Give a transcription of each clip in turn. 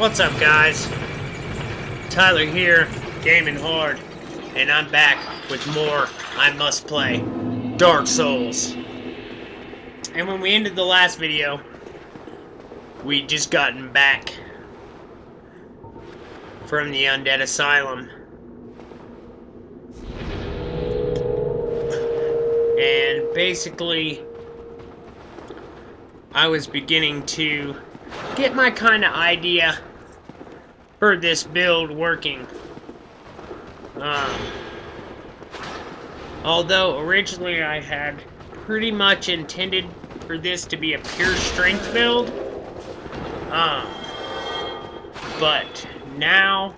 What's up, guys? Tyler here, gaming hard, and I'm back with more I Must Play Dark Souls. And when we ended the last video, we'd just gotten back from the Undead Asylum. And basically, I was beginning to get my kind of idea for this build working. Although originally I had pretty much intended for this to be a pure strength build, but now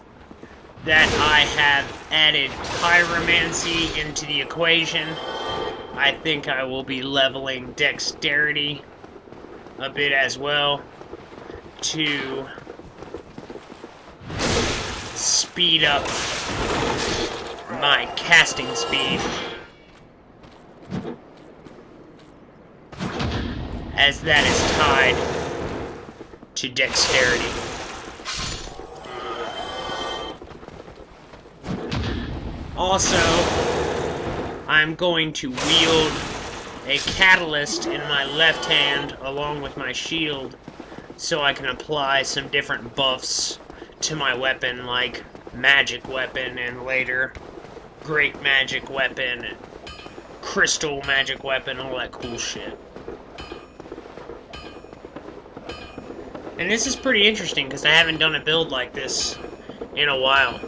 that I have added Pyromancy into the equation, I think I will be leveling dexterity a bit as well to speed up my casting speed, as that is tied to dexterity. Also, I'm going to wield a catalyst in my left hand along with my shield so I can apply some different buffs to my weapon, like magic weapon and later great magic weapon and crystal magic weapon, all that cool shit. And this is pretty interesting because I haven't done a build like this in a while.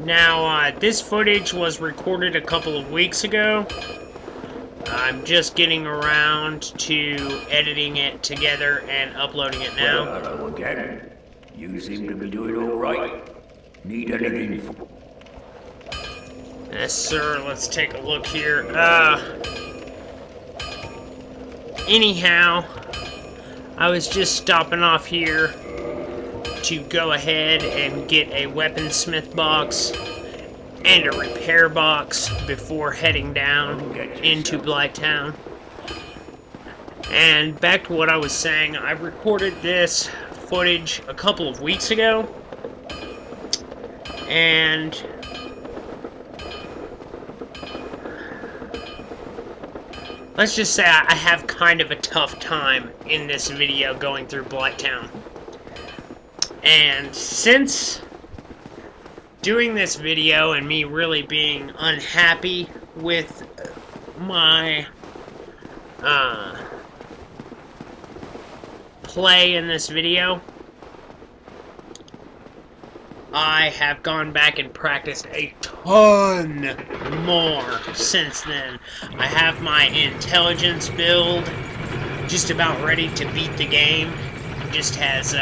Now, this footage was recorded a couple of weeks ago. I'm just getting around to editing it together and uploading it now. Well, hello again. You seem to be doing all right. Need anything? Yes, sir. Let's take a look here. Anyhow, I was just stopping off here to go ahead and get a weaponsmith box and a repair box before heading down into Blight Town. And back to what I was saying, I recorded this footage a couple of weeks ago, and let's just say I have kind of a tough time in this video going through Blight Town. And since doing this video and me really being unhappy with my play in this video, I have gone back and practiced a ton more since then. I have my intelligence build just about ready to beat the game. It just has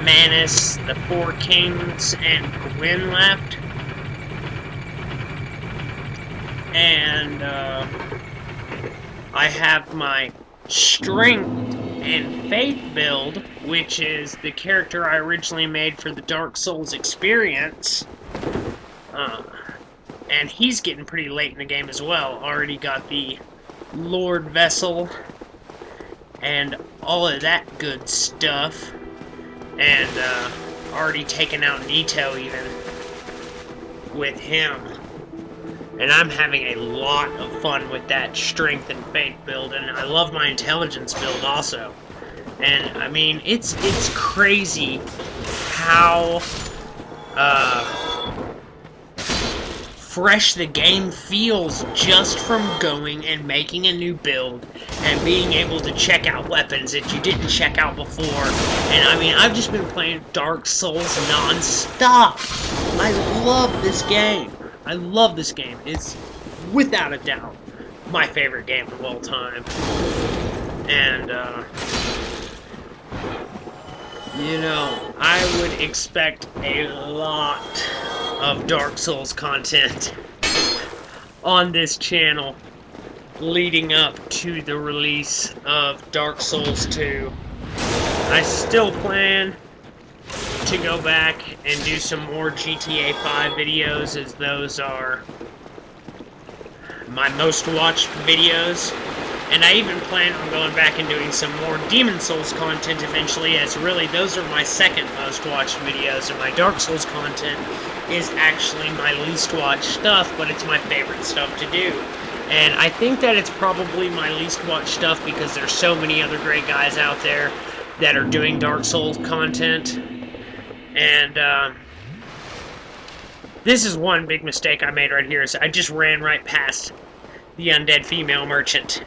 Manus, the Four Kings, and Gwyn left. And I have my strength and faith build, which is the character I originally made for the Dark Souls experience. And he's getting pretty late in the game as well. Already got the Lord Vessel and all of that good stuff. And already taken out Nito even with him. And I'm having a lot of fun with that strength and faith build, and I love my intelligence build also. And I mean, it's crazy how fresh the game feels just from going and making a new build and being able to check out weapons that you didn't check out before. And I mean, I've just been playing Dark Souls non-stop. I love this game. I love this game. It's, without a doubt, my favorite game of all time. And, you know, I would expect a lot of Dark Souls content on this channel leading up to the release of Dark Souls 2. I still plan to go back and do some more GTA 5 videos, as those are my most watched videos. And I even plan on going back and doing some more Demon Souls content eventually, as really those are my second most watched videos, and my Dark Souls content is actually my least watched stuff, but it's my favorite stuff to do. And I think that it's probably my least watched stuff because there's so many other great guys out there that are doing Dark Souls content. And this is one big mistake I made right here, is I just ran right past the undead female merchant.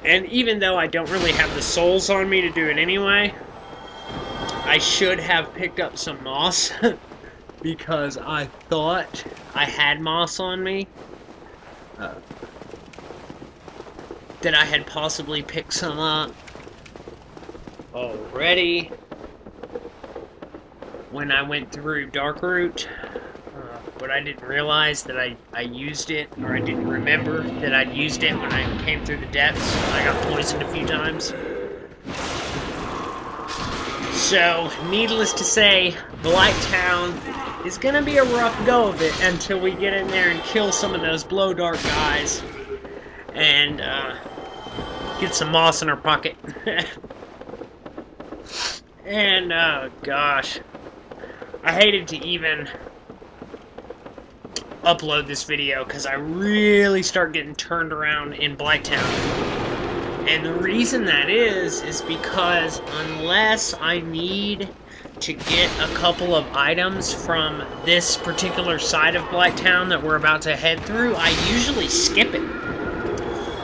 And even though I don't really have the souls on me to do it anyway, I should have picked up some moss because I thought I had moss on me. That I had possibly picked some up already when I went through Darkroot. But I didn't realize that I used it, or I didn't remember that I'd used it when I came through the depths. I got poisoned a few times. So, needless to say, Blight Town is gonna be a rough go of it until we get in there and kill some of those blow dart guys and get some moss in our pocket. And gosh, I hated to even upload this video because I really start getting turned around in Blight Town. And the reason that is because unless I need to get a couple of items from this particular side of Blight Town that we're about to head through, I usually skip it.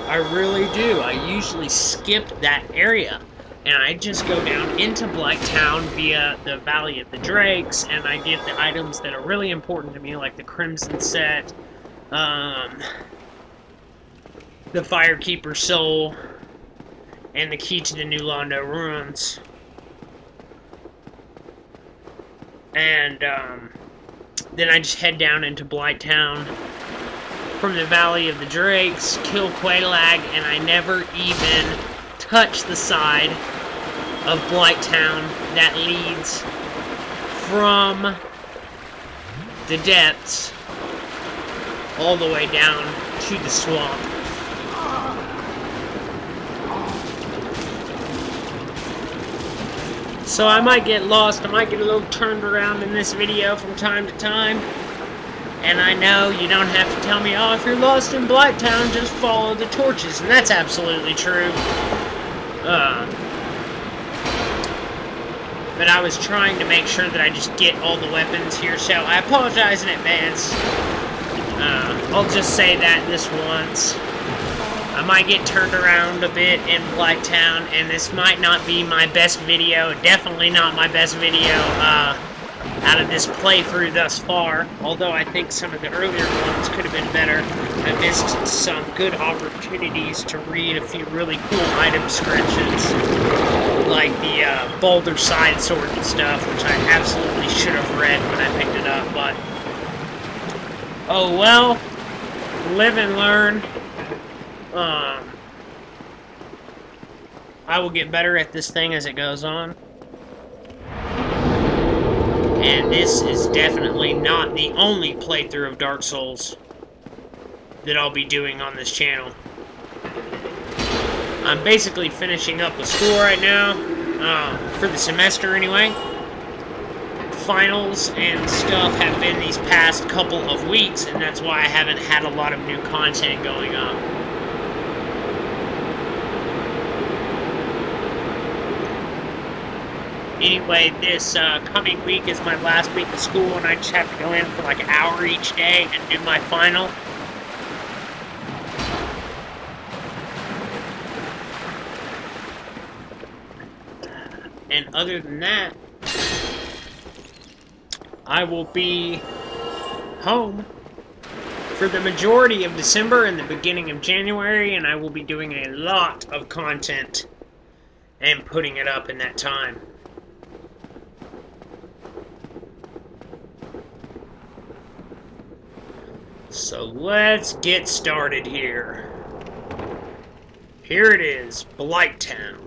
I really do. I usually skip that area. And I just go down into Blight Town via the Valley of the Drakes, and I get the items that are really important to me, like the Crimson Set, the Firekeeper Soul, and the key to the New Londo Ruins. And then I just head down into Blight Town from the Valley of the Drakes, kill Quelaag, and I never even touch the side of Blight Town that leads from the depths all the way down to the swamp. So I might get lost, I might get a little turned around in this video from time to time. And I know you don't have to tell me, oh, if you're lost in Blight Town, just follow the torches. And that's absolutely true. But I was trying to make sure that I just get all the weapons here, so I apologize in advance. I'll just say that this once. I might get turned around a bit in Blight Town, and this might not be my best video, definitely not my best video out of this playthrough thus far, although I think some of the earlier ones could have been better. I missed some good opportunities to read a few really cool item descriptions, like the Boulder Side Sword and stuff, which I absolutely should have read when I picked it up, but oh well, live and learn. I will get better at this thing as it goes on. And this is definitely not the only playthrough of Dark Souls that I'll be doing on this channel. I'm basically finishing up with school right now, for the semester anyway. Finals and stuff have been these past couple of weeks, and that's why I haven't had a lot of new content going up. Anyway, this coming week is my last week of school, and I just have to go in for like an hour each day and do my final. And other than that, I will be home for the majority of December and the beginning of January, and I will be doing a lot of content and putting it up in that time. So let's get started here. Here it is, Blight Town.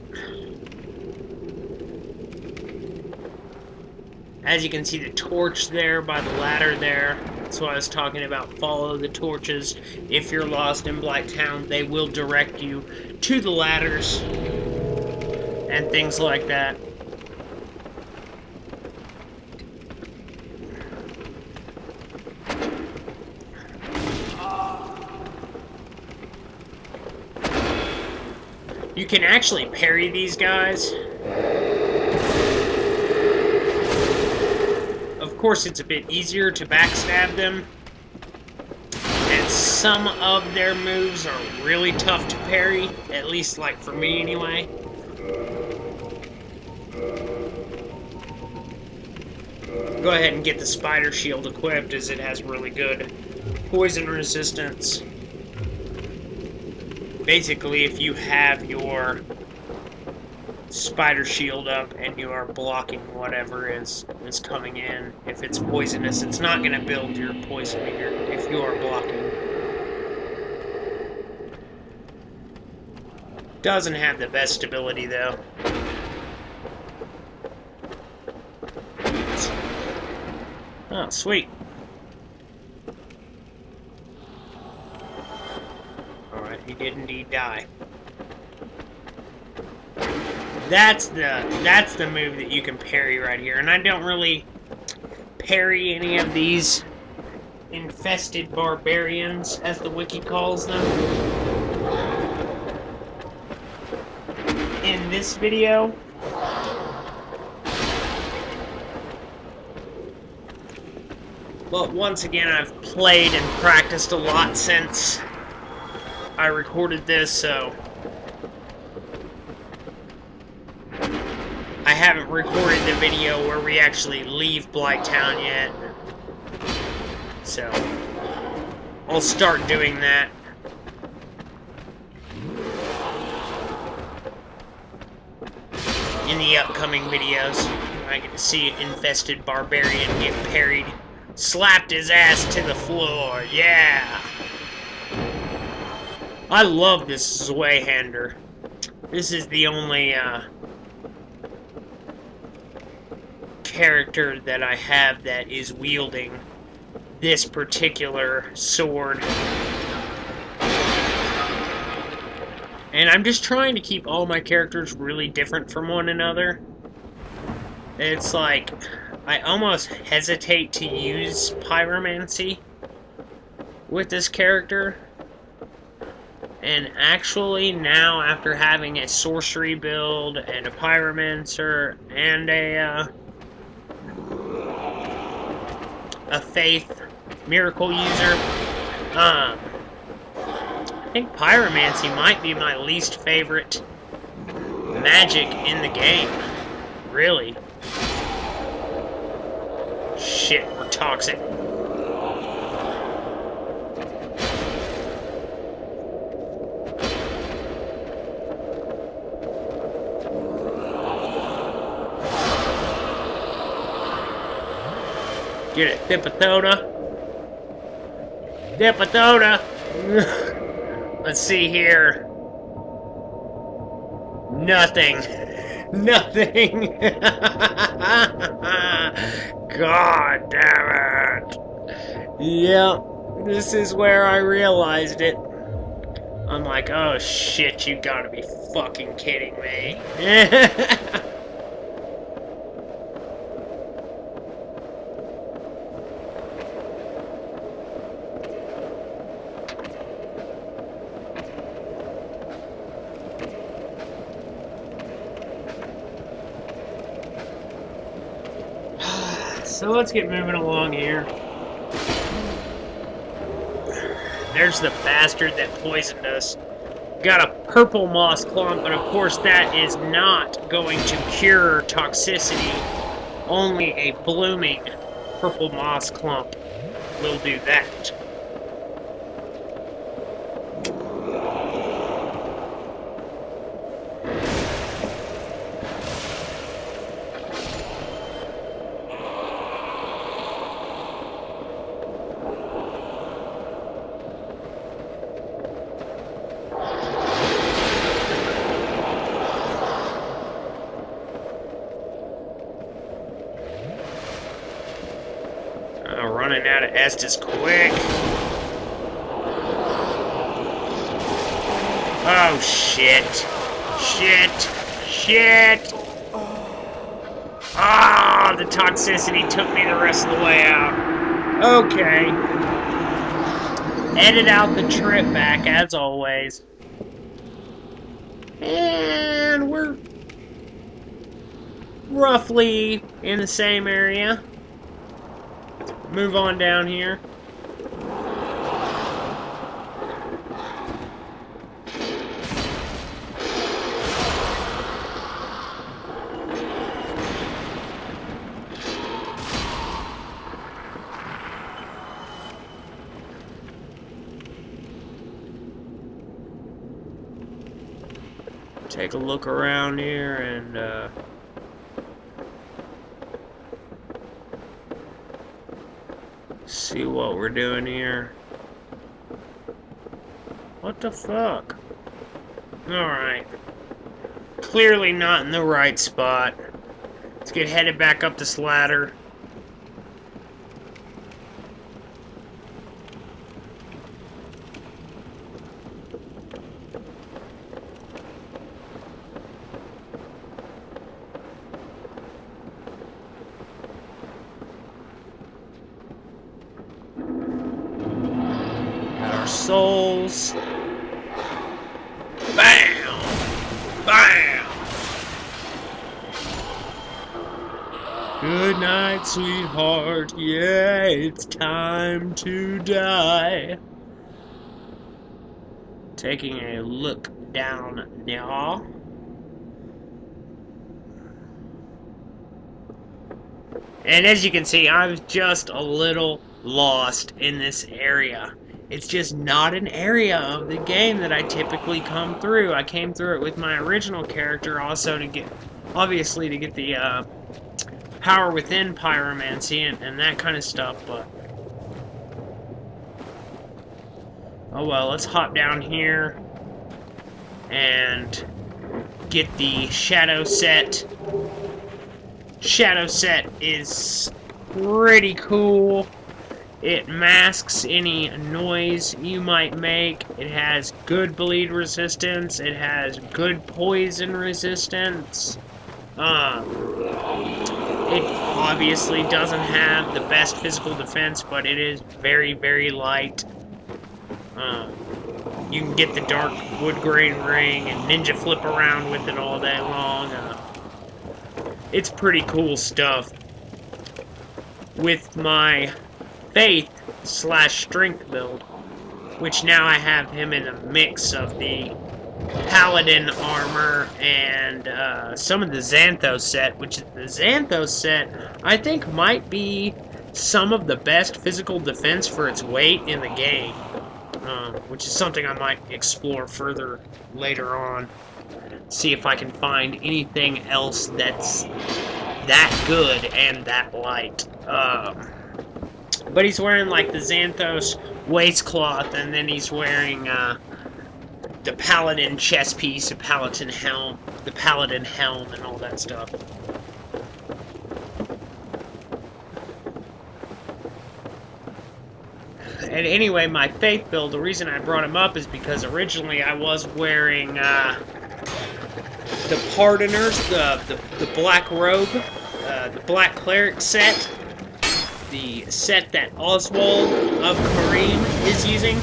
As you can see the torch there by the ladder there. That's what I was talking about. Follow the torches. If you're lost in Blight Town, they will direct you to the ladders and things like that. You can actually parry these guys. Of course, it's a bit easier to backstab them. And some of their moves are really tough to parry. At least, like, for me anyway. Go ahead and get the spider shield equipped, as it has really good poison resistance. Basically, if you have your spider shield up and you are blocking whatever is coming in, if it's poisonous, it's not going to build your poison meter if you are blocking. Doesn't have the best stability, though. Oh, sweet. Alright, he did indeed die. That's the move that you can parry right here. And I don't really parry any of these infested barbarians, as the wiki calls them, in this video. But once again, I've played and practiced a lot since I recorded this, so I haven't recorded the video where we actually leave Blight Town yet. So I'll start doing that. In the upcoming videos, I get to see an infested barbarian get parried. Slapped his ass to the floor, yeah! I love this Zweihander. This is the only character that I have that is wielding this particular sword. And I'm just trying to keep all my characters really different from one another. It's like, I almost hesitate to use Pyromancy with this character. And actually now, after having a sorcery build and a pyromancer and a faith miracle user, I think pyromancy might be my least favorite magic in the game. Really. Shit, we're toxic. Get it, Dipathoda. Dipathoda! Let's see here. Nothing. Nothing. God damn it. Yep, this is where I realized it. I'm like, oh shit, you gotta be fucking kidding me. So let's get moving along here. There's the bastard that poisoned us. Got a purple moss clump, but of course that is not going to cure toxicity. Only a blooming purple moss clump will do that. running out of Estus quick. Oh, shit. Shit. Ah, the toxicity took me the rest of the way out. Okay. Edit out the trip back, as always. And we're roughly in the same area. Move on down here. Take a look around here and see what we're doing here. What the fuck? Alright. Clearly not in the right spot. Let's get headed back up this ladder. Souls. Bam! Bam! Good night, sweetheart. Yeah, it's time to die. Taking a look down now. And as you can see, I'm just a little lost in this area. It's just not an area of the game that I typically come through. I came through it with my original character also to get, obviously, to get the power within Pyromancy and that kind of stuff, but oh well, let's hop down here and get the shadow set. Shadow set is pretty cool. It masks any noise you might make. It has good bleed resistance. It has good poison resistance. It obviously doesn't have the best physical defense, but it is very, very light. You can get the dark wood grain ring and ninja flip around with it all day long. It's pretty cool stuff. With my faith/strength build, which now I have him in a mix of the paladin armor and some of the Xanthos set, which the Xanthos set I think might be some of the best physical defense for its weight in the game, which is something I might explore further later on. See if I can find anything else that's that good and that light. But he's wearing like the Xanthos waistcloth, and then he's wearing the paladin chest piece, the paladin helm, and all that stuff. And anyway, my faith build, the reason I brought him up is because originally I was wearing the Pardoners, the black robe, the black cleric set. The set that Oswald of Kareem is using,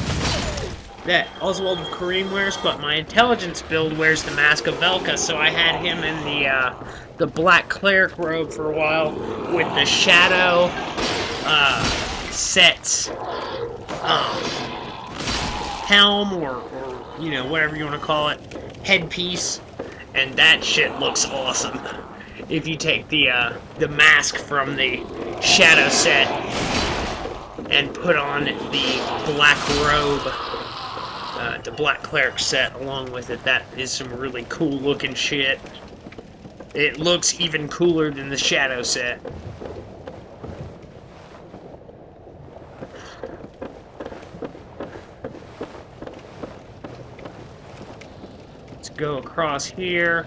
that Oswald of Kareem wears, but my intelligence build wears the Mask of Velka, so I had him in the black cleric robe for a while with the shadow set's helm or you know, whatever you want to call it, headpiece, and that shit looks awesome. If you take the mask from the shadow set and put on the black robe, the black cleric set along with it, that is some really cool looking shit. It looks even cooler than the shadow set. Let's go across here.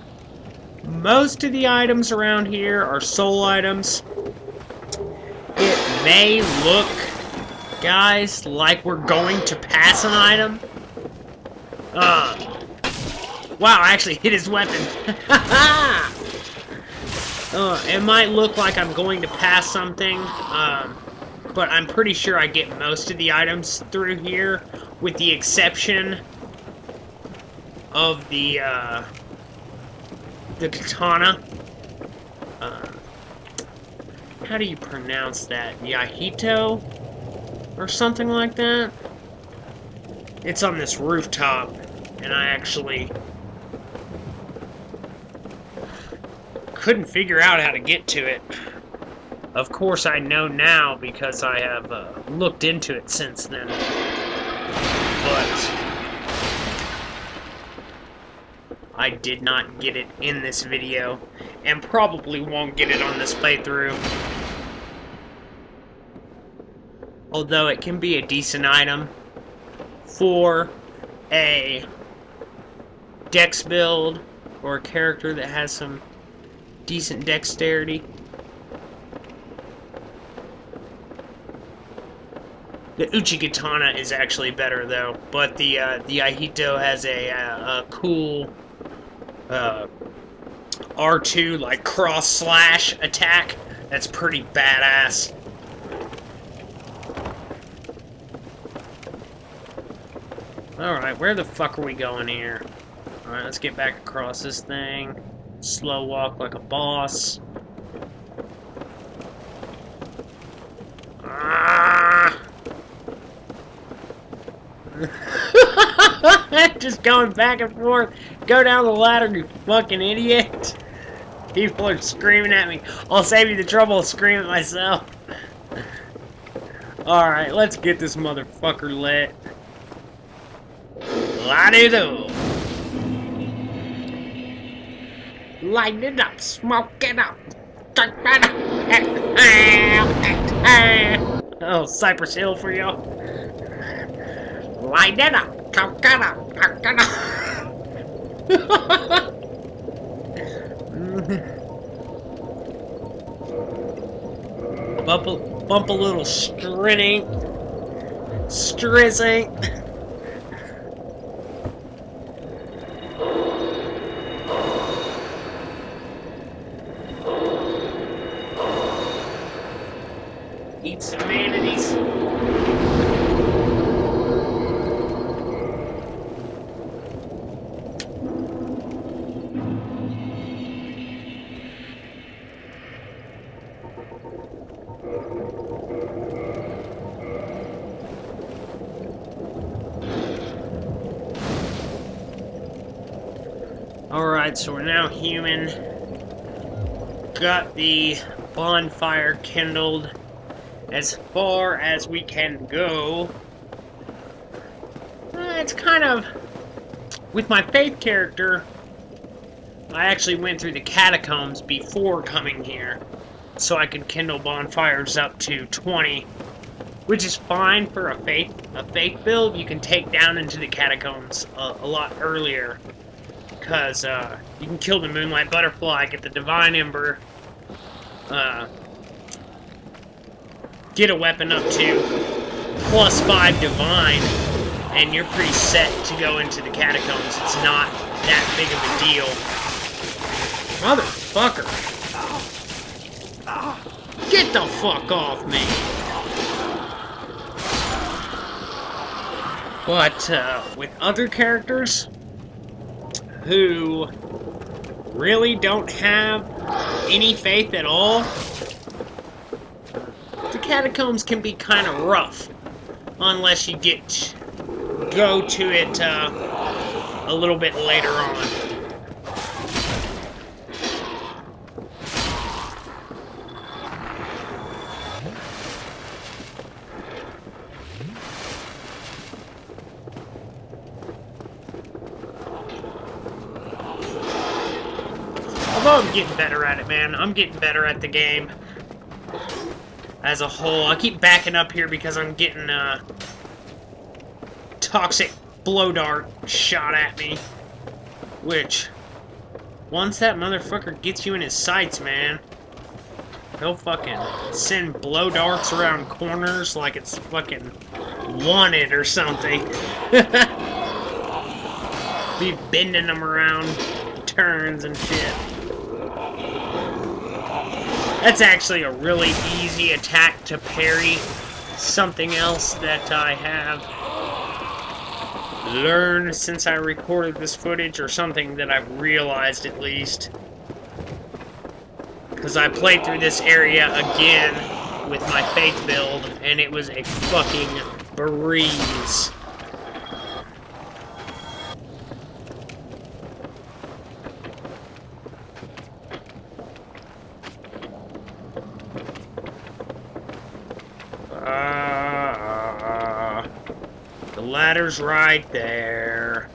Most of the items around here are soul items. It may look, guys, like we're going to pass an item. Wow, I actually hit his weapon. It might look like I'm going to pass something, but I'm pretty sure I get most of the items through here, with the exception of the katana. How do you pronounce that? Yahito? Or something like that? It's on this rooftop, and I actually couldn't figure out how to get to it. Of course I know now because I have looked into it since then. But I did not get it in this video, and probably won't get it on this playthrough. Although it can be a decent item for a dex build or a character that has some decent dexterity. The Uchigatana is actually better though, but the Ahito has a cool R2 like cross slash attack that's pretty badass. Alright, where the fuck are we going here? Alright, let's get back across this thing. Slow walk like a boss. Just going back and forth. Go down the ladder, you fucking idiot. People are screaming at me. I'll save you the trouble of screaming myself. Alright, let's get this motherfucker lit. Light it up. Light it up, smoke it up. Oh, Cypress Hill for y'all. Light it up, smoke it up. Bump a little strinning. Strizzing. Eat some vanities. Alright, so we're now human. Got the bonfire kindled as far as we can go. It's kind of... With my faith character, I actually went through the catacombs before coming here, so I could kindle bonfires up to 20, which is fine for a faith build. You can take down into the catacombs a lot earlier, because you can kill the Moonlight Butterfly, get the Divine Ember, get a weapon up to +5 Divine, and you're pretty set to go into the catacombs. It's not that big of a deal. Motherfucker! Get the fuck off me! But with other characters who really don't have any faith at all, the catacombs can be kind of rough unless you go to it a little bit later on. Although I'm getting better at it, man. I'm getting better at the game as a whole. I keep backing up here because I'm getting toxic blow dart shot at me, which once that motherfucker gets you in his sights, man, He'll fucking send blow darts around corners like it's fucking wanted or something. Be bending them around turns and shit. That's actually a really easy attack to parry. Something else that I have learned since I recorded this footage, or something that I've realized at least. Because I played through this area again with my Faith build, and it was a fucking breeze. The ladder's right there.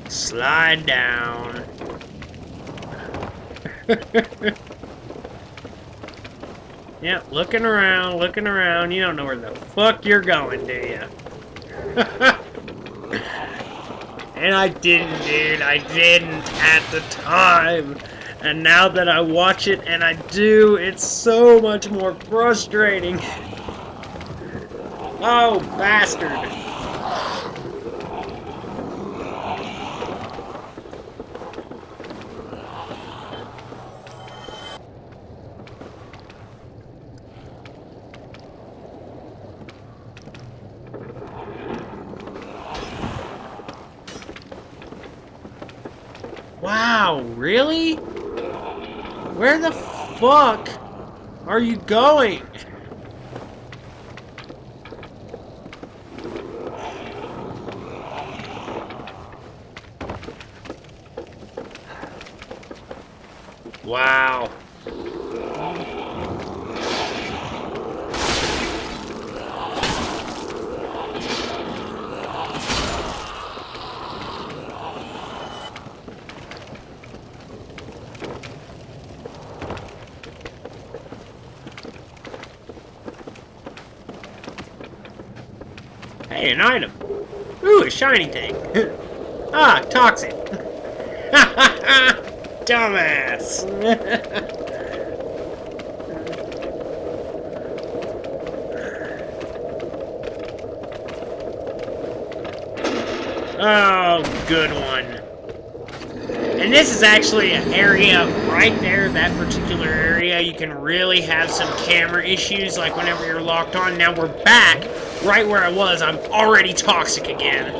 Slide down. Yeah, looking around. You don't know where the fuck you're going, do you? And I didn't, dude. I didn't at the time. And now that I watch it and I do, it's so much more frustrating. Oh, bastard. Wow, really? Where the fuck are you going? Wow. Hey, an item. Ooh, a shiny thing. Ah, toxic. Ha ha ha! Dumbass. Oh, good one. And this is actually an area right there, that particular area. You can really have some camera issues, like whenever you're locked on. Now we're back, right where I was. I'm already toxic again.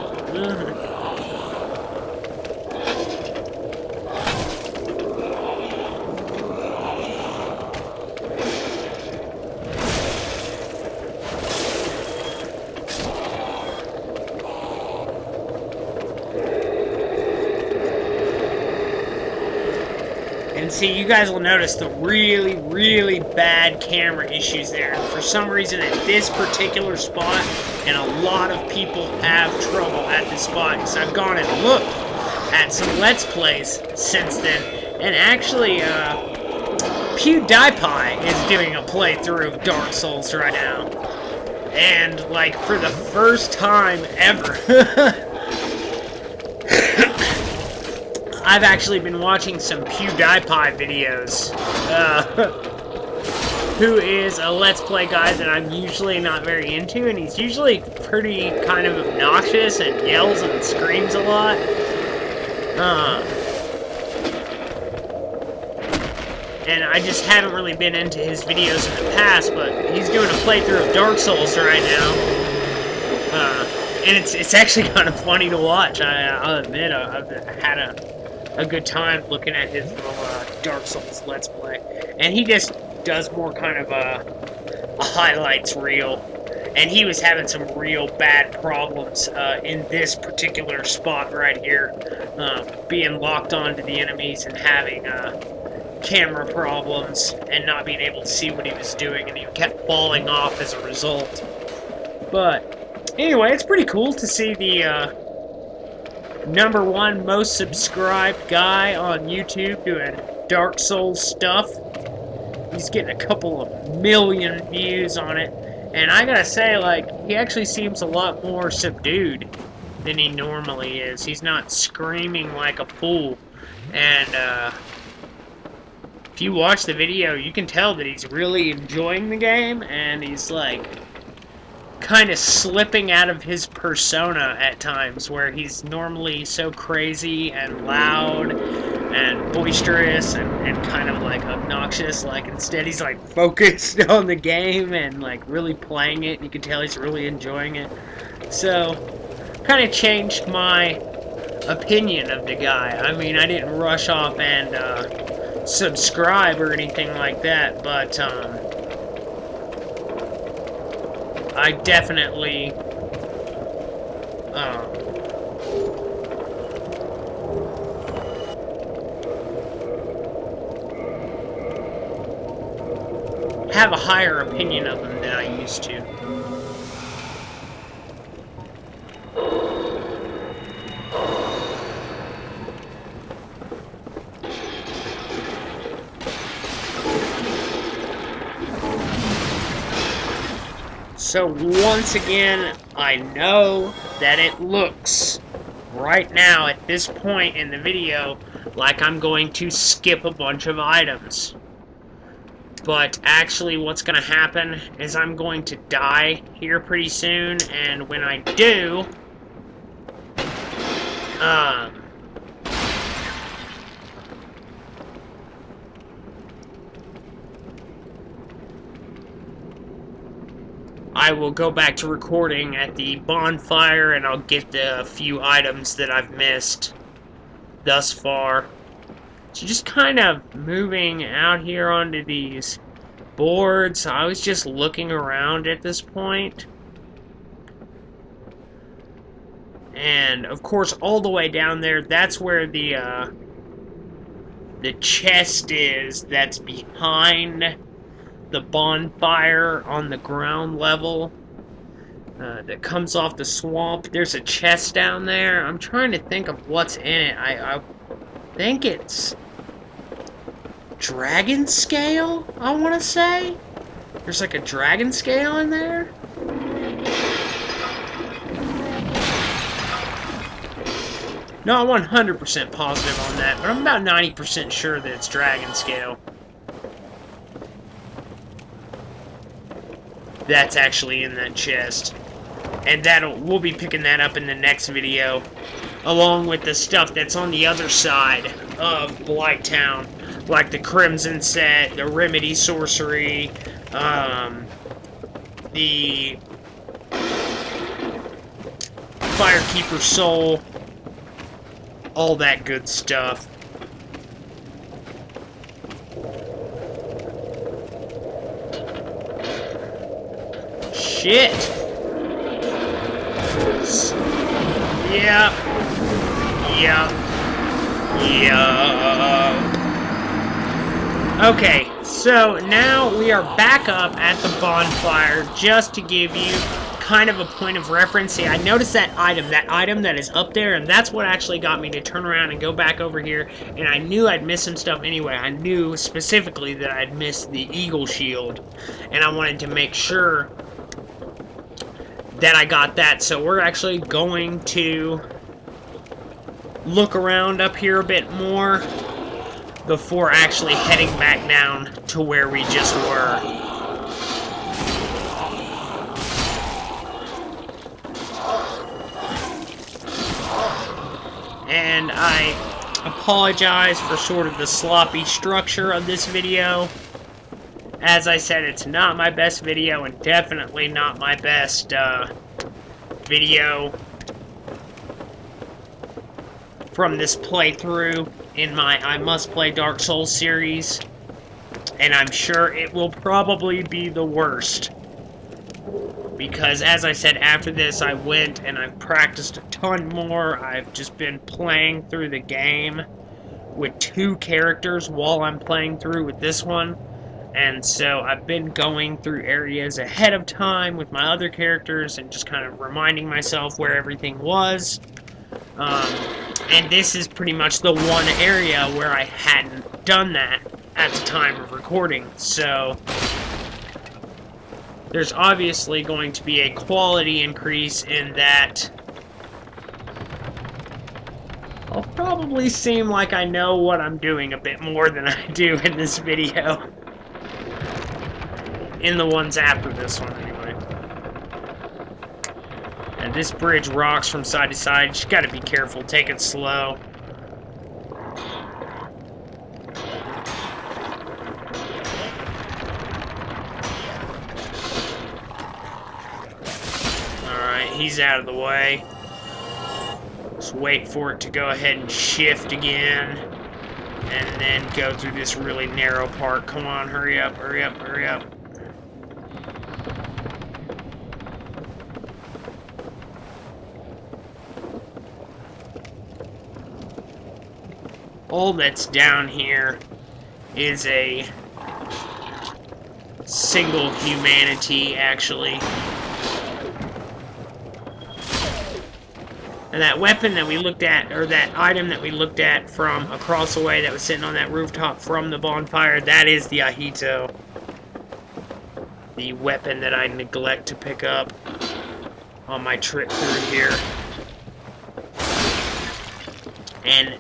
And see, you guys will notice the really, really bad camera issues there. And for some reason, at this particular spot, and a lot of people have trouble at this spot, because I've gone and looked at some Let's Plays since then. And actually, PewDiePie is doing a playthrough of Dark Souls right now. And, like, for the first time ever, I've actually been watching some PewDiePie videos, who is a Let's Play guy that I'm usually not very into, and he's usually pretty kind of obnoxious and yells and screams a lot. And I just haven't really been into his videos in the past, but he's doing a playthrough of Dark Souls right now. And it's actually kind of funny to watch. I'll admit, I've had a good time looking at his little Dark Souls Let's Play. And he just does more kind of a highlights reel. And he was having some real bad problems in this particular spot right here. Being locked onto the enemies and having camera problems and not being able to see what he was doing. And he kept falling off as a result. But anyway, it's pretty cool to see the #1 most subscribed guy on YouTube doing Dark Souls stuff. He's getting a couple of million views on it. And I gotta say, like, he actually seems a lot more subdued than he normally is. He's not screaming like a fool. And, if you watch the video, you can tell that he's really enjoying the game, and he's like kind of slipping out of his persona at times, where he's normally so crazy and loud and boisterous and kind of like obnoxious. Like instead he's like focused on the game and like really playing it. You can tell he's really enjoying it. So kind of changed my opinion of the guy. I mean, I didn't rush off and subscribe or anything like that, but I definitely have a higher opinion of him than I used to. So once again, I know that it looks right now at this point in the video like I'm going to skip a bunch of items. But actually what's going to happen is I'm going to die here pretty soon, and when I do, I will go back to recording at the bonfire, and I'll get the few items that I've missed thus far. So just kind of moving out here onto these boards. I was just looking around at this point. And of course, all the way down there, that's where the chest is that's behind the bonfire on the ground level that comes off the swamp. There's a chest down there. I'm trying to think of what's in it. I think it's dragon scale, I want to say. There's like a dragon scale in there. No, I'm 100% positive on that, but I'm about 90% sure that it's dragon scale. That's actually in that chest. And we'll be picking that up in the next video, along with the stuff that's on the other side of Blight Town, like the Crimson set, the Remedy sorcery, the Firekeeper soul, all that good stuff. Shit. Yeah. Okay, so now we are back up at the bonfire, just to give you kind of a point of reference. See, I noticed that item that is up there, and that's what actually got me to turn around and go back over here, and I knew I'd missed some stuff anyway. I knew specifically that I'd missed the eagle shield, and I wanted to make sure that I got that. So we're actually going to look around up here a bit more before actually heading back down to where we just were. And I apologize for sort of the sloppy structure of this video. As I said, it's not my best video, and definitely not my best video from this playthrough in my I Must Play Dark Souls series, and I'm sure it will probably be the worst, because as I said, after this I went and I've practiced a ton more. I've just been playing through the game with 2 characters while I'm playing through with this one. And so I've been going through areas ahead of time with my other characters and just kind of reminding myself where everything was. And this is pretty much the one area where I hadn't done that at the time of recording. So there's obviously going to be a quality increase in that I'll probably seem like I know what I'm doing a bit more than I do in this video. In the ones after this one, anyway. And this bridge rocks from side to side. You just gotta be careful. Take it slow. Alright, he's out of the way. Just wait for it to go ahead and shift again. And then go through this really narrow part. Come on, hurry up, hurry up, hurry up. All that's down here is a single humanity, actually. And that weapon that we looked at, or that item that we looked at from across the way that was sitting on that rooftop from the bonfire, that is the Ahito. The weapon that I neglect to pick up on my trip through here. And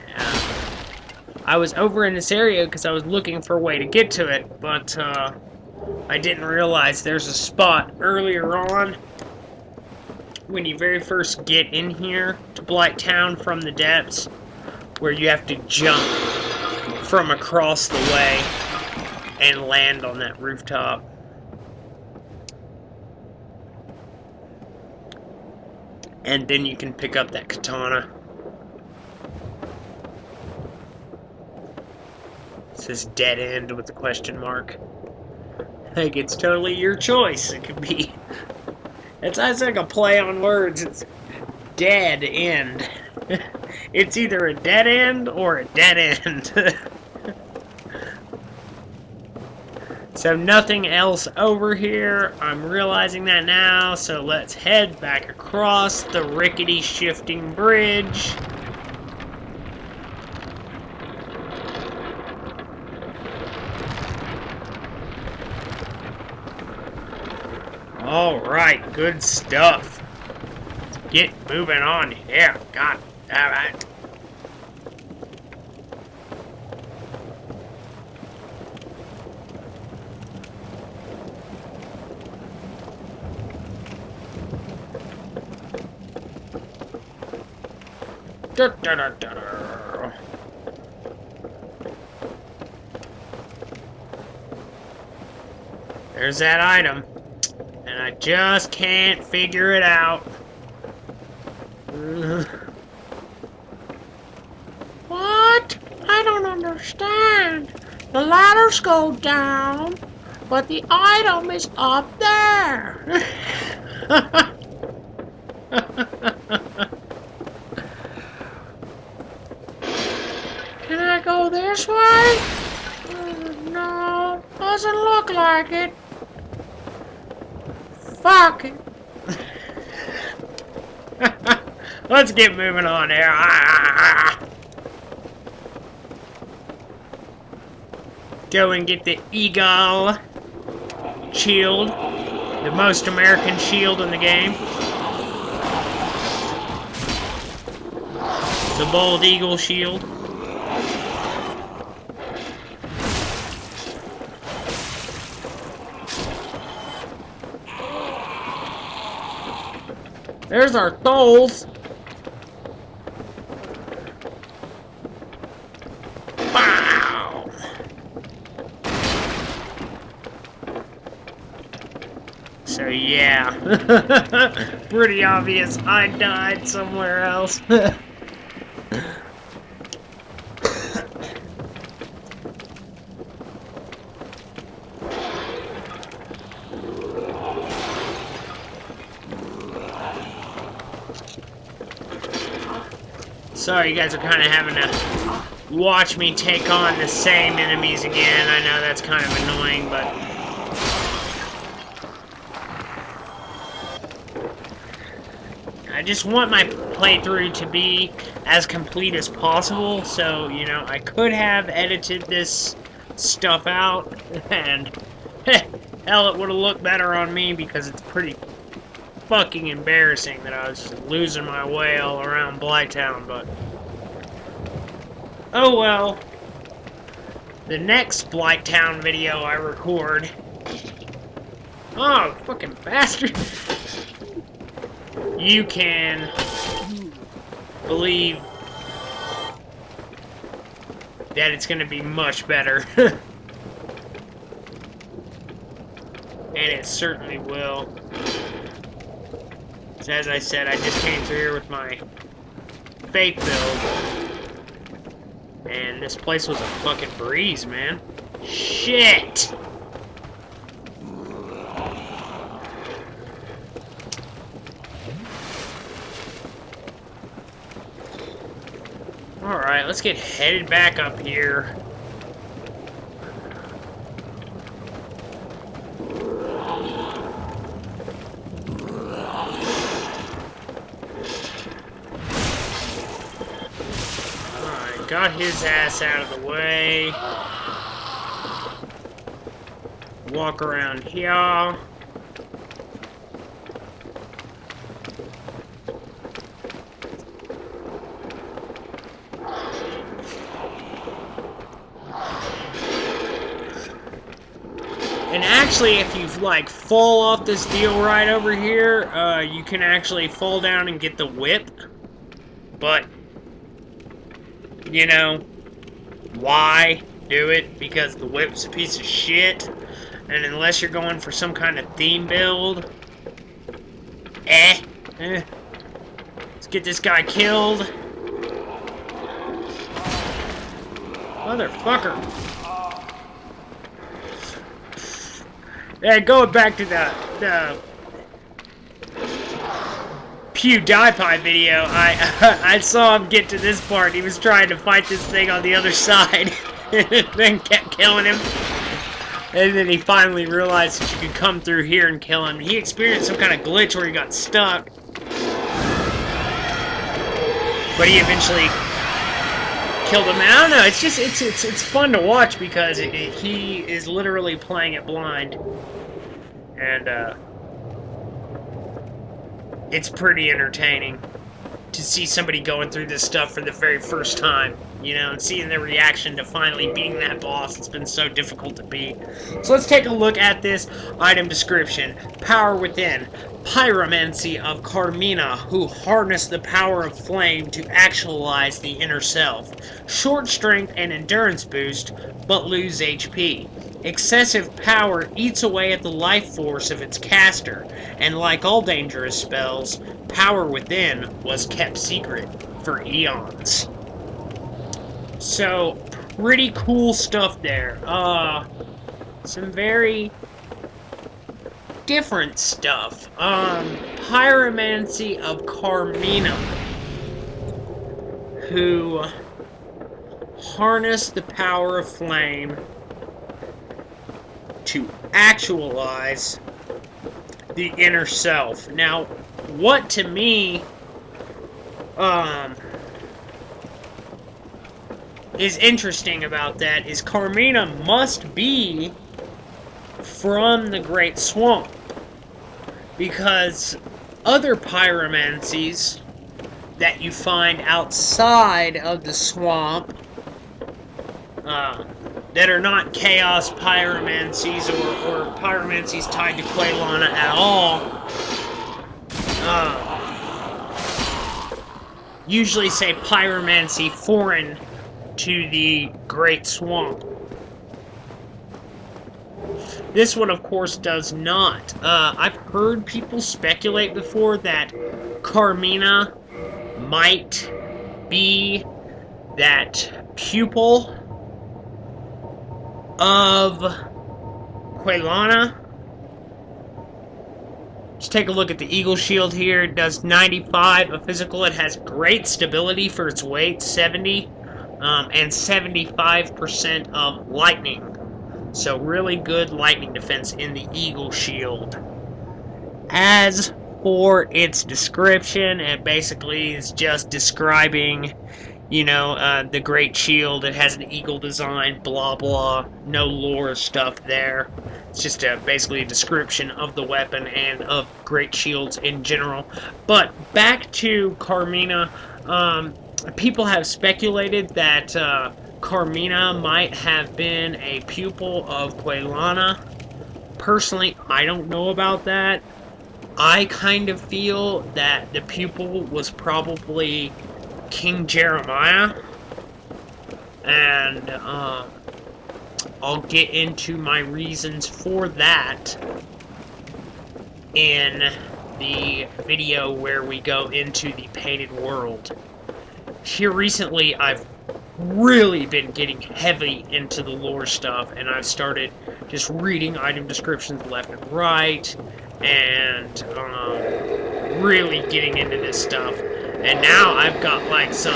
I was over in this area because I was looking for a way to get to it, but I didn't realize there's a spot earlier on when you very first get in here to Blight Town from the depths, where you have to jump from across the way and land on that rooftop. And then you can pick up that katana. It says dead end with a question mark. Like, it's totally your choice. It could be... It's like a play on words. It's dead end. It's either a dead end or a dead end. So nothing else over here. I'm realizing that now. So let's head back across the rickety shifting bridge. Alright, good stuff. Let's get moving on here. God damn it. Da, da, da, da, da. There's that item. And I just can't figure it out. What? I don't understand. The ladders go down, but the item is up there. Can I go this way? No, doesn't look like it. Fuck it. Let's get moving on here. Go and get the Eagle shield, the most American shield in the game. The bald eagle shield. There's our souls. Wow. So yeah, pretty obvious I died somewhere else. Sorry, you guys are kind of having to watch me take on the same enemies again. I know that's kind of annoying, but... I just want my playthrough to be as complete as possible, so, you know, I could have edited this stuff out, and hell, it would have looked better on me because it's pretty fucking embarrassing that I was losing my way all around Blight Town, but Oh well. The next Blight Town video I record... Oh, fucking bastard! You can believe that it's gonna be much better. And it certainly will. So as I said, I just came through here with my fake build. And this place was a fucking breeze, man. Shit! Alright, let's get headed back up here. Alright, got his ass out of the way. Walk around here. And actually, if you, like, fall off this deal right over here, you can actually fall down and get the whip. But, you know, why do it? Because the whip's a piece of shit. And unless you're going for some kind of theme build, let's get this guy killed. Motherfucker. Yeah, going back to the PewDiePie video, I saw him get to this part. He was trying to fight this thing on the other side, and then kept killing him. And then he finally realized that you could come through here and kill him. He experienced some kind of glitch where he got stuck. But he eventually killed him. I don't know, it's just, it's fun to watch because he is literally playing it blind. And, it's pretty entertaining to see somebody going through this stuff for the very first time, you know, and seeing their reaction to finally beating that boss. It's been so difficult to beat. So let's take a look at this item description. Power within. Pyromancy of Carmina, who harness the power of flame to actualize the inner self. Short strength and endurance boost, but lose HP. Excessive power eats away at the life force of its caster, and like all dangerous spells, power within was kept secret for eons. So, pretty cool stuff there. Some very different stuff. Pyromancy of Carmina, who harness the power of flame to actualize the inner self. Now, what to me is interesting about that is Carmina must be from the Great Swamp, because other pyromancies that you find outside of the swamp that are not chaos pyromancies or pyromancies tied to Quelana at all, usually say pyromancy foreign to the Great Swamp. This one, of course, does not. I've heard people speculate before that Carmina might be that pupil of Quelana. Just take a look at the Eagle Shield here. It does 95 of physical. It has great stability for its weight, 70, and 75% of lightning. So really good lightning defense in the Eagle Shield. As for its description, it basically is just describing, you know, the Great Shield. It has an eagle design, blah blah. No lore stuff there. It's just basically a description of the weapon and of Great Shields in general. But back to Carmina. people have speculated that Carmina might have been a pupil of Quelana. Personally, I don't know about that. I kind of feel that the pupil was probably King Jeremiah, and I'll get into my reasons for that in the video where we go into the painted world. Here recently, I've really been getting heavy into the lore stuff, and I've started just reading item descriptions left and right, and really getting into this stuff. And now I've got like some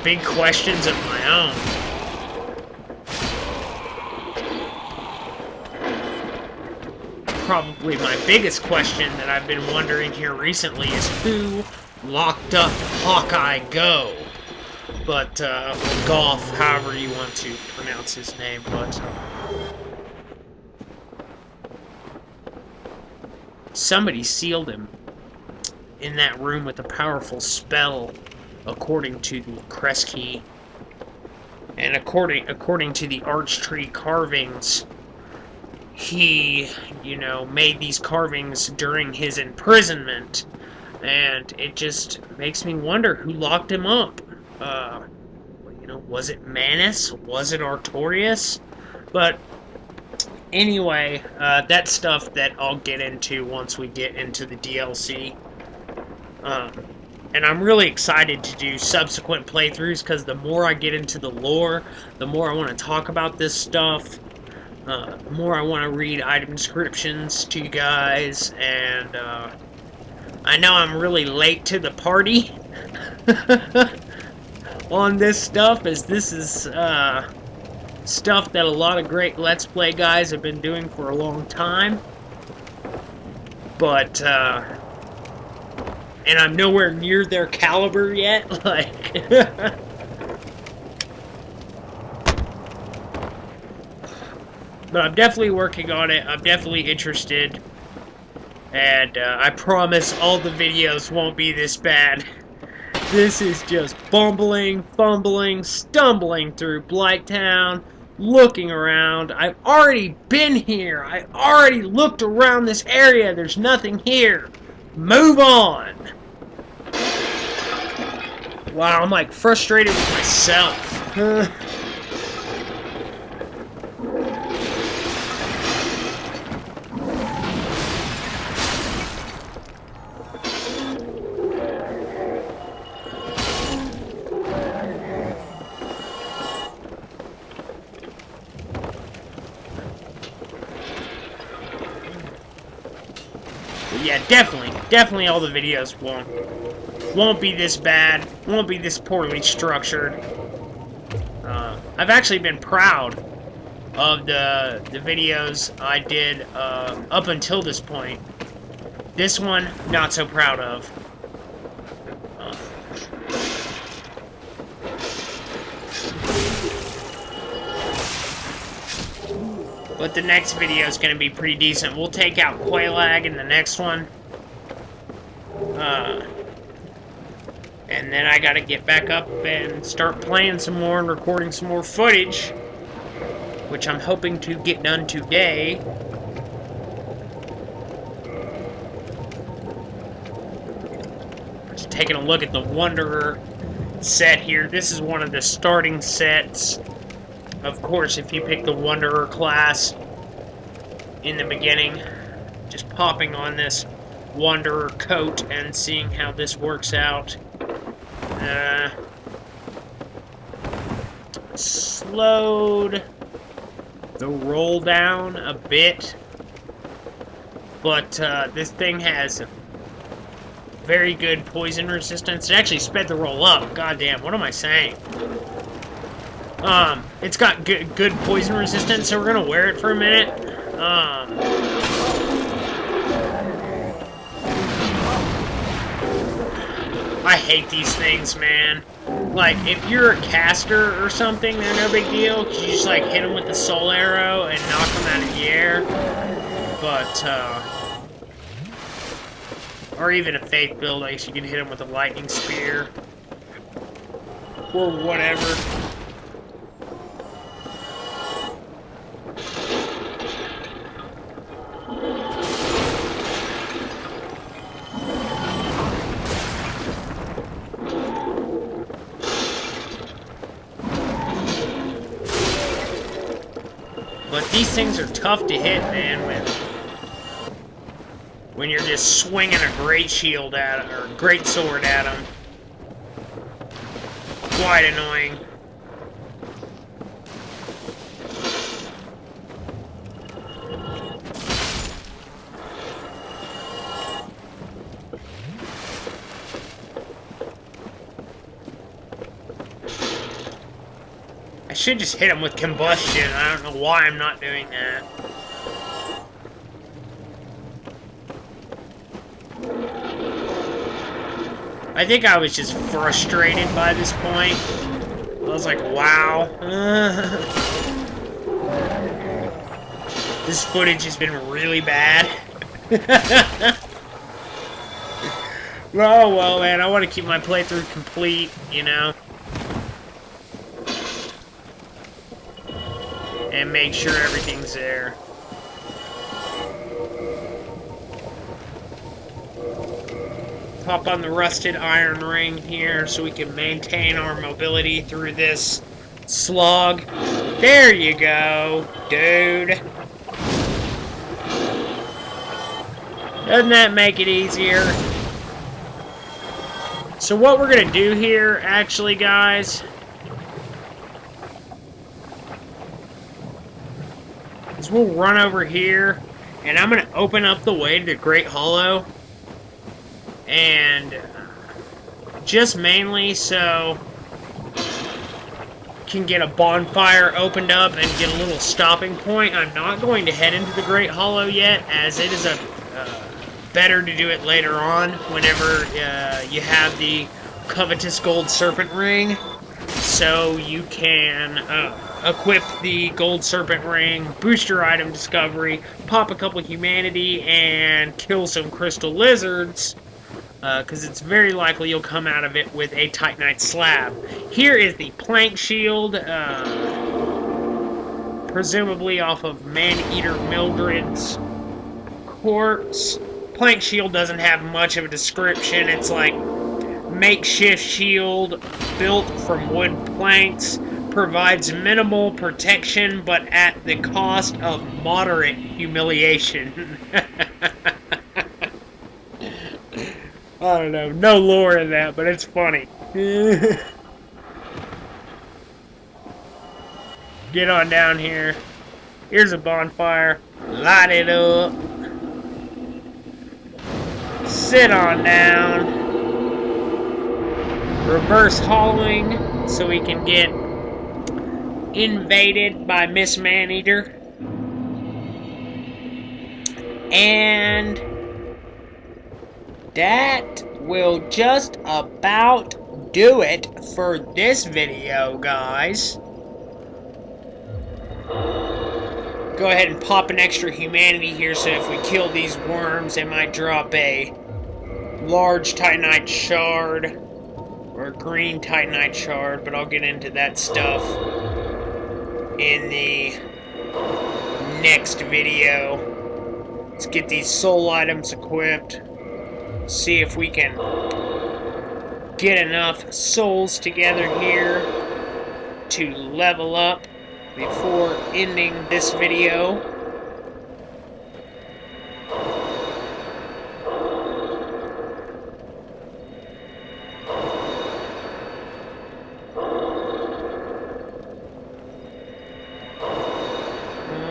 big questions of my own. Probably my biggest question that I've been wondering here recently is who locked up Hawkeye Go? But, Goff, however you want to pronounce his name, but somebody sealed him in that room with a powerful spell, according to the crest key, and according to the arch tree carvings. He, made these carvings during his imprisonment, and it just makes me wonder who locked him up. Was it Manus? Was it Artorias? But anyway, that's stuff that I'll get into once we get into the DLC. And I'm really excited to do subsequent playthroughs, because the more I get into the lore, the more I want to talk about this stuff. The more I want to read item descriptions to you guys, and I know I'm really late to the party on this stuff, as this is stuff that a lot of great Let's Play guys have been doing for a long time. But, and I'm nowhere near their caliber yet, like... But I'm definitely working on it. I'm definitely interested. And I promise all the videos won't be this bad. This is just bumbling, fumbling, stumbling through Blight Town, looking around. I've already been here. I already looked around this area. There's nothing here. Move on. Wow, I'm like frustrated with myself. Yeah, definitely all the videos won't be this bad, won't be this poorly structured. I've actually been proud of the videos I did up until this point. This one, not so proud of. But the next video is going to be pretty decent. We'll take out Qualag in the next one. And then I got to get back up and start playing some more and recording some more footage, which I'm hoping to get done today. Just taking a look at the Wanderer set here. This is one of the starting sets. Of course, if you pick the Wanderer class in the beginning, just popping on this Wanderer coat and seeing how this works out. Slowed the roll down a bit, but this thing has very good poison resistance. It actually sped the roll up. Goddamn, what am I saying? It's got good poison resistance, so we're gonna wear it for a minute. I hate these things, man. Like, if you're a caster or something, they're no big deal, because you just, like, hit them with the soul arrow and knock them out of the air. But, Or even a faith build, I guess you can hit him with a lightning spear. Or whatever. But these things are tough to hit, man, when you're just swinging a great shield at them, or a great sword at them. Quite annoying. I should just hit him with combustion. I don't know why I'm not doing that. I think I was just frustrated by this point. I was like, wow. This footage has been really bad. Oh, well, man, I want to keep my playthrough complete, you know? And make sure everything's there. Pop on the rusted iron ring here so we can maintain our mobility through this slog. There you go, dude. Doesn't that make it easier? So what we're gonna do here, actually, guys, is we'll run over here, and I'm gonna open up the way to the Great Hollow. And just mainly so can get a bonfire opened up and get a little stopping point. I'm not going to head into the Great Hollow yet, as it is better to do it later on whenever you have the covetous gold serpent ring, so you can equip the gold serpent ring, boost your item discovery, pop a couple humanity, and kill some crystal lizards. Because it's very likely you'll come out of it with a Titanite slab. Here is the plank shield, presumably off of Man-Eater Mildred's corpse. Plank shield doesn't have much of a description. It's like makeshift shield built from wood planks, provides minimal protection but at the cost of moderate humiliation. I don't know, no lore in that, but it's funny. Get on down here. Here's a bonfire. Light it up. Sit on down. Reverse hollowing so we can get invaded by Miss Man-Eater. And that will just about do it for this video, guys. Go ahead and pop an extra humanity here, so if we kill these worms, it might drop a large Titanite shard, or a green Titanite shard, but I'll get into that stuff in the next video. Let's get these soul items equipped. See if we can get enough souls together here to level up before ending this video.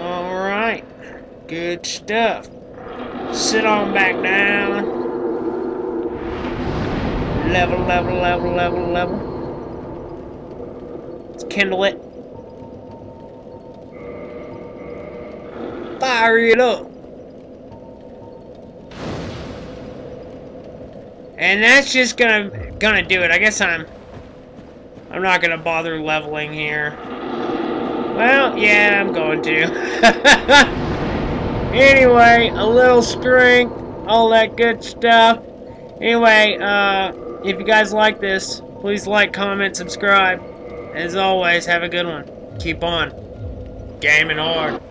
Alright, good stuff. Sit on back down. Level, level, level, level, level. Let's kindle it. Fire it up. And that's just gonna do it. I guess I'm not gonna bother leveling here. Well, yeah, I'm going to. Anyway, a little strength, all that good stuff. Anyway, if you guys like this, please like, comment, subscribe. As always, have a good one. Keep on gaming hard.